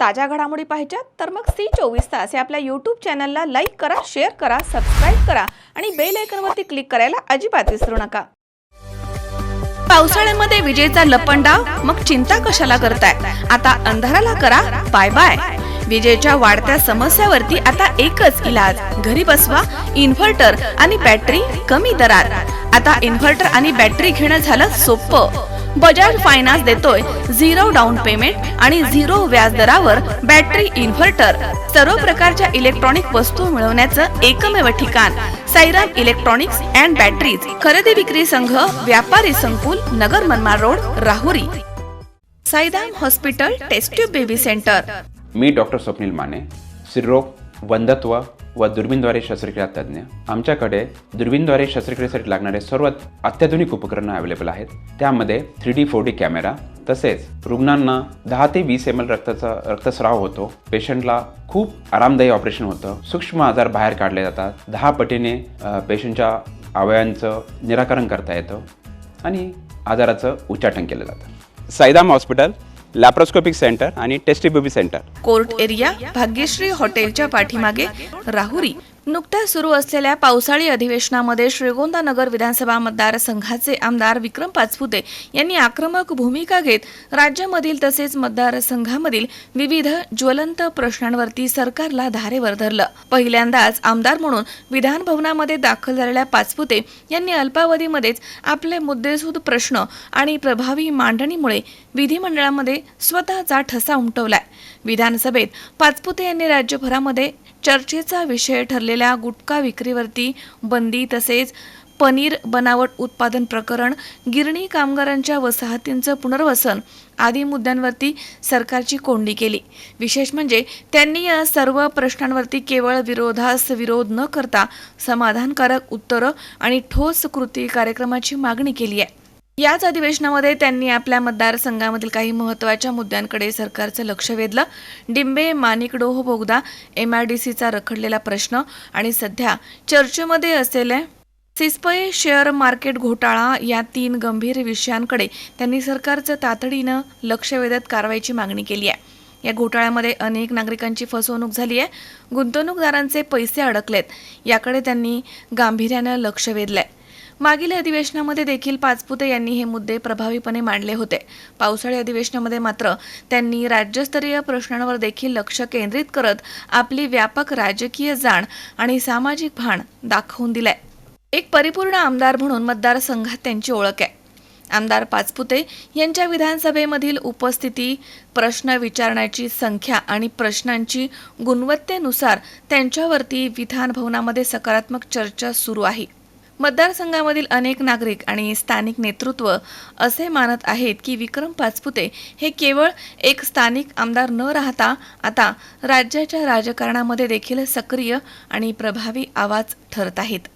ताज्या घडामोडी पाहिजेत तर मग C24 तास या आपल्या YouTube चॅनलला लाईक करा, शेअर करा, सबस्क्राइब करा आणि बेल आयकॉनवरती क्लिक करायला अजिबात विसरू नका। पावसाळ्यामध्ये विजेचा लपंडाव, मग चिंता कशाला करताय? आता अंधाराला करा बाय बाय। विजेच्या वाढत्या समस्यावरती आता एकच इलाज, घरी बसवा इन्व्हर्टर आणि बॅटरी कमी दरात। आता इन्व्हर्टर आणि बॅटरी घेणं झालं सोपं। बजाज फायनान्स देतोय 0 डाऊन पेमेंट आणि 0 व्याज दरावर बॅटरी इन्व्हर्टर। सर्व प्रकारच्या इलेक्ट्रॉनिक वस्तू मिळवण्याचं एकमेव ठिकाण साईराम इलेक्ट्रॉनिक्स अँड बॅटरीज। खरेदी विक्री संघ, व्यापारी संकुल, Nagar Manmad road, Rahuri. Sairam hospital test tube baby centre. मी डॉक्टर स्वप्नील माने, स्त्रीरोग, वंध्यत्व व दुर्बीणद्वारे शस्त्रक्रिया तज्ञ। आमच्याकडे दुर्बीणद्वारे शस्त्रक्रियेसाठी लागणारे सर्व अत्याधुनिक उपकरणं अवेलेबल आहेत। त्यामध्ये 3D 4D कॅमेरा, तसेच रुग्णांना 10 ते 20 ml रक्तस्राव होतो। पेशंटला खूप आरामदायी ऑपरेशन होतं। सूक्ष्म आजार बाहेर काढले जातात। 10 पटीने पेशंटच्या अवयवांचं निराकरण करता येतं आणि आजाराचं उच्चाटन केलं जातं। साईराम हॉस्पिटल, लॅप्रोस्कोपिक सेंटर आणि test baby centre, court area, Bhagyashree हॉटेलच्या पाठीमागे, राहुरी। नुकत्याच सुरू असलेल्या पावसाळी अधिवेशनामध्ये श्रीगोंदा नगर विधानसभा मतदारसंघाचे आमदार विक्रम पाचपुते यांनी आक्रमक भूमिका घेत राज्यामधील तसेच मतदारसंघामधील विविध ज्वलंत प्रश्नांवरती सरकारला धारेवर धरलं। पहिल्यांदाच आमदार म्हणून विधान भवनामध्ये दाखल झालेल्या पाचपुते यांनी अल्पावधीमध्येच आपले मुद्देसूद प्रश्न आणि प्रभावी मांडणीमुळे विधिमंडळामध्ये स्वतःचा ठसा उमटवलाय। विधानसभेत पाचपुते यांनी राज्यभरामध्ये चर्चेचा विषय ठरलेल्या गुटखा विक्रीवरती बंदी, तसेच पनीर बनावट उत्पादन प्रकरण, गिरणी कामगारांच्या वसाहतींचं पुनर्वसन आदी मुद्द्यांवरती सरकारची कोंडी केली। विशेष म्हणजे त्यांनी या सर्व प्रश्नांवरती केवळ विरोधास विरोध न करता समाधानकारक उत्तरं आणि ठोस कृती कार्यक्रमाची मागणी केली आहे। याच अधिवेशनामध्ये त्यांनी आपल्या मतदारसंघामधील काही महत्त्वाच्या मुद्द्यांकडे सरकारचं लक्ष वेधलं। डिंबे माणिकडोह बोगदा, MIDCचा रखडलेला प्रश्न आणि सध्या चर्चेमध्ये असलेल्या सिस्पये शेअर मार्केट घोटाळा या 3 गंभीर विषयांकडे त्यांनी सरकारचं तातडीनं लक्ष वेधत कारवाईची मागणी केली आहे। या घोटाळ्यामध्ये अनेक नागरिकांची फसवणूक झाली आहे, गुंतवणूकदारांचे पैसे अडकलेत, याकडे त्यांनी गांभीर्यानं लक्ष वेधलंय। मागील अधिवेशनामध्ये देखील पाचपुते यांनी हे मुद्दे प्रभावीपणे मांडले होते। पावसाळी अधिवेशनामध्ये मात्र त्यांनी राज्यस्तरीय प्रश्नांवर देखील लक्ष केंद्रित करत आपली व्यापक राजकीय जाण आणि सामाजिक भान दाखवून दिलाय। एक परिपूर्ण आमदार म्हणून मतदारसंघात त्यांची ओळख आहे। आमदार पाचपुते यांच्या विधानसभेमधील उपस्थिती, प्रश्न विचारण्याची संख्या आणि प्रश्नांची गुणवत्तेनुसार त्यांच्यावरती विधान भवनामध्ये सकारात्मक चर्चा सुरू आहे। मतदारसंघामधील अनेक नागरिक आणि स्थानिक नेतृत्व असे मानत आहेत की विक्रम पाचपुते हे केवळ एक स्थानिक आमदार न राहता आता राज्याच्या राजकारणामध्ये देखील सक्रिय आणि प्रभावी आवाज ठरत आहेत।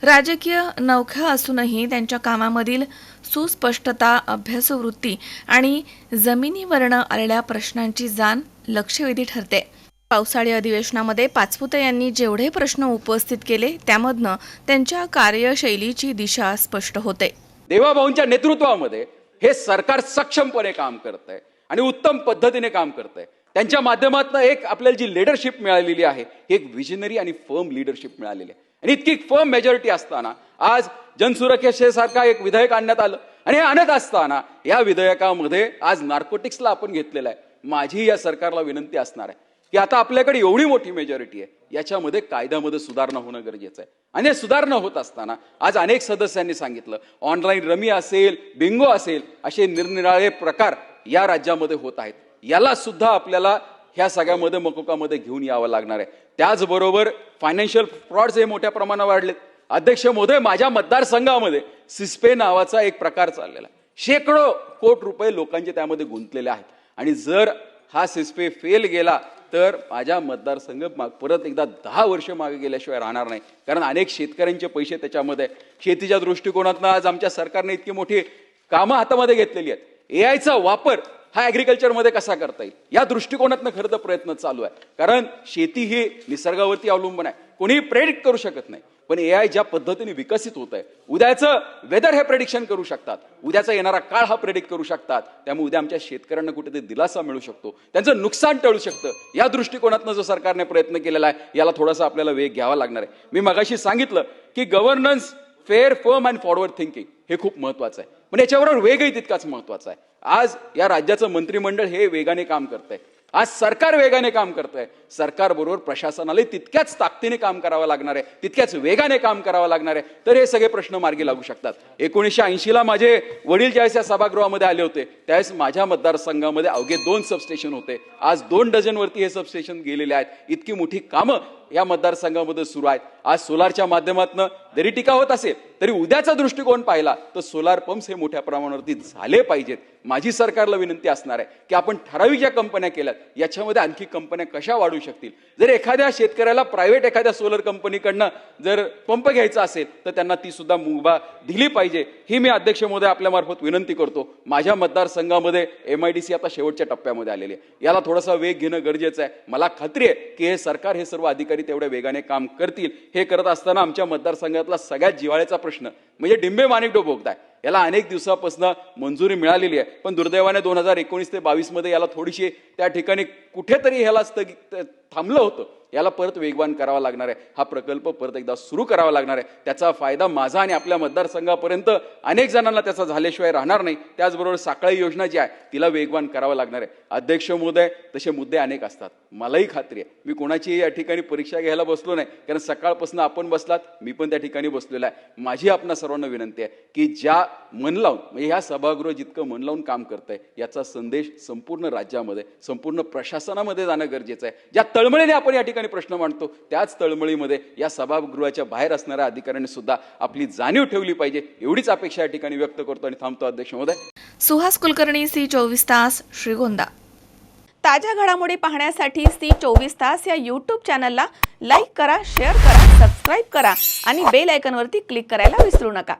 राजकीय नौका असूनही त्यांच्या कामामधील सुस्पष्टता, अभ्यासवृत्ती आणि जमिनीवरनं आलेल्या प्रश्नांची जाण लक्षवेधी ठरते। पावसाळी अधिवेशनामध्ये पाचपुते यांनी जेवढे प्रश्न उपस्थित केले त्यामधनं त्यांच्या कार्यशैलीची दिशा स्पष्ट होते। देवाभाऊंच्या नेतृत्वामध्ये हे सरकार सक्षमपणे काम करत आहे आणि उत्तम पद्धतीने काम करत आहे। त्यांच्या माध्यमातून एक आपल्याला जी लीडरशिप मिळालेली आहे, एक विजनरी आणि फर्म लीडरशिप मिळालेली आहे आणि इतकी फर्म मेजॉरिटी असताना आज जनसुरक्षेसारखा एक विधेयक आणण्यात आलं आणि हे आणत असताना या विधेयकामध्ये आज नार्कोटिक्सला आपण घेतलेलं आहे। माझी या सरकारला विनंती असणार आहे की आता आपल्याकडे एवढी मोठी मेजॉरिटी आहे, याच्यामध्ये कायद्यामध्ये सुधारणा होणं गरजेचं आहे। आणि सुधारणा होत असताना आज अनेक सदस्यांनी सांगितलं, ऑनलाईन रमी असेल, बिंगो असेल, असे निरनिराळे प्रकार या राज्यामध्ये होत आहेत। याला सुद्धा आपल्याला ह्या सगळ्यामध्ये मकोकामध्ये घेऊन यावं लागणार आहे। त्याचबरोबर फायनान्शियल फ्रॉड्स हे मोठ्या प्रमाणावर वाढलेत। अध्यक्ष महोदय, माझ्या मतदारसंघामध्ये सिस्पे नावाचा एक प्रकार चाललेला आहे। शेकडो कोटी रुपये लोकांचे त्यामध्ये गुंतलेले आहेत आणि जर हा सिस्पे फेल गेला तर माझ्या मतदारसंघ परत एकदा 10 वर्ष मागे गेल्याशिवाय राहणार नाही। कारण अनेक शेतकऱ्यांचे पैसे त्याच्यामध्ये, शेतीच्या दृष्टिकोनातून आज आमच्या सरकारने इतकी मोठी कामं हातामध्ये घेतलेली आहेत। AIचा वापर हा ॲग्रिकल्चरमध्ये कसा करता येईल या दृष्टिकोनातून खरं तर प्रयत्न चालू आहे। कारण शेती ही निसर्गावरती अवलंबून आहे, कोणी प्रेडिक्ट करू शकत नाही। पण AI ज्या पद्धतीने विकसित होत आहे, उद्याचं वेदर हे प्रेडिक्शन करू शकतात, उद्याचा येणारा काळ हा प्रेडिक्ट करू शकतात. त्यामुळे उद्या आमच्या शेतकऱ्यांना कुठेतरी दिलासा मिळू शकतो, त्यांचं नुकसान टळू शकतं. या दृष्टिकोनातनं जो सरकारने प्रयत्न केलेला आहे याला थोडासा आपल्याला वेग घ्यावा लागणार आहे. मी मगाशी सांगितलं की governance, fair, firm and forward thinking हे खूप महत्वाचं आहे, पण याच्याबरोबर वेगही तितकाच महत्वाचा आहे. आज या राज्याचं मंत्रिमंडळ हे वेगाने काम करतंय, आज सरकार वेगाने काम करतंय. सरकारबरोबर प्रशासनालाही तितक्याच ताकदीने काम करावं लागणार आहे, तितक्याच वेगाने काम करावं लागणार आहे, तर हे सगळे प्रश्न मार्गी लागू शकतात. 1980ला माझे वडील ज्यावेळेस या सभागृहामध्ये आले होते त्यावेळेस माझ्या मतदारसंघामध्ये अवघे 2 सबस्टेशन होते. आज 2 डझनवरती हे सबस्टेशन गेलेले आहेत. इतकी मोठी कामं या मतदारसंघामध्ये सुरू आहेत. आज सोलारच्या माध्यमातून जरी टीका होत असेल तरी उद्याचा दृष्टिकोन पाहिला तर सोलार पंप्स हे मोठ्या प्रमाणावरती झाले पाहिजेत. माझी सरकारला विनंती असणार आहे की आपण ठराविक ज्या कंपन्या केल्यात याच्यामध्ये आणखी कंपन्या कशा वाढू शकतील. जर एखाद्या शेतकऱ्याला प्रायव्हेट एखाद्या सोलर कंपनीकडनं जर पंप घ्यायचा असेल तर त्यांना ती सुद्धा मुभा दिली पाहिजे, ही मी अध्यक्ष महोदय आपल्यामार्फत विनंती करतो. माझ्या मतदारसंघामध्ये MIDC आता शेवटच्या टप्प्यामध्ये आलेली आहे, याला थोडासा वेग घेणं गरजेचं आहे. मला खात्री आहे की हे सरकार, हे सर्व अधिकारी तेवढ्या वेगाने काम करतील. हे करत असताना आमच्या मतदारसंघातला सगळ्यात जिव्हाळ्याचा प्रश्न म्हणजे डिंबे माणिकडो बोगदा, याला अनेक दिवसापासून मंजुरी मिळालेली आहे, पण दुर्दैवाने 2019 ते 22 मध्ये याला थोडीशी त्या ठिकाणी कुठेतरी ह्याला थांबलं होतं. याला परत वेगवान करावा लागणार आहे. हा प्रकल्प परत एकदा सुरू करावा लागणार आहे. त्याचा फायदा माझा आणि आपल्या मतदारसंघापर्यंत अनेक जणांना त्याचा झाल्याशिवाय राहणार नाही. त्याचबरोबर साखळी योजना जी आहे तिला वेगवान करावं लागणार आहे. अध्यक्ष महोदय, तसे मुद्दे अनेक असतात, मलाही खात्री आहे. मी कोणाची या ठिकाणी परीक्षा घ्यायला बसलो नाही, कारण सकाळपासून आपण बसलात, मी पण त्या ठिकाणी बसलेलो आहे. माझी आपणा सर्वांना विनंती आहे की ज्या मन लावून, म्हणजे ह्या सभागृह जितकं मन लावून काम करतंय याचा संदेश संपूर्ण राज्यामध्ये, संपूर्ण प्रशासनामध्ये जाणं गरजेचं आहे. ज्या तळमळीने आपण या ठिकाणी प्रश्न मांडतो त्याच तळमळीमध्ये या सभागृहाच्या बाहेर असणाऱ्या अधिकाऱ्यांनी सुद्धा आपली जाणीव ठेवली पाहिजे, एवढीच अपेक्षा या ठिकाणी व्यक्त करतो आणि थांबतो. अध्यक्ष महोदय. सुहास कुलकर्णी, C24 तास, श्रीगोंदा. ताज्या घडामोडी पाहण्यासाठी C24 तास या यूट्यूब चॅनलला लाईक करा, शेअर करा, सबस्क्राईब करा आणि बेल आयकॉनवरती क्लिक करायला विसरू नका.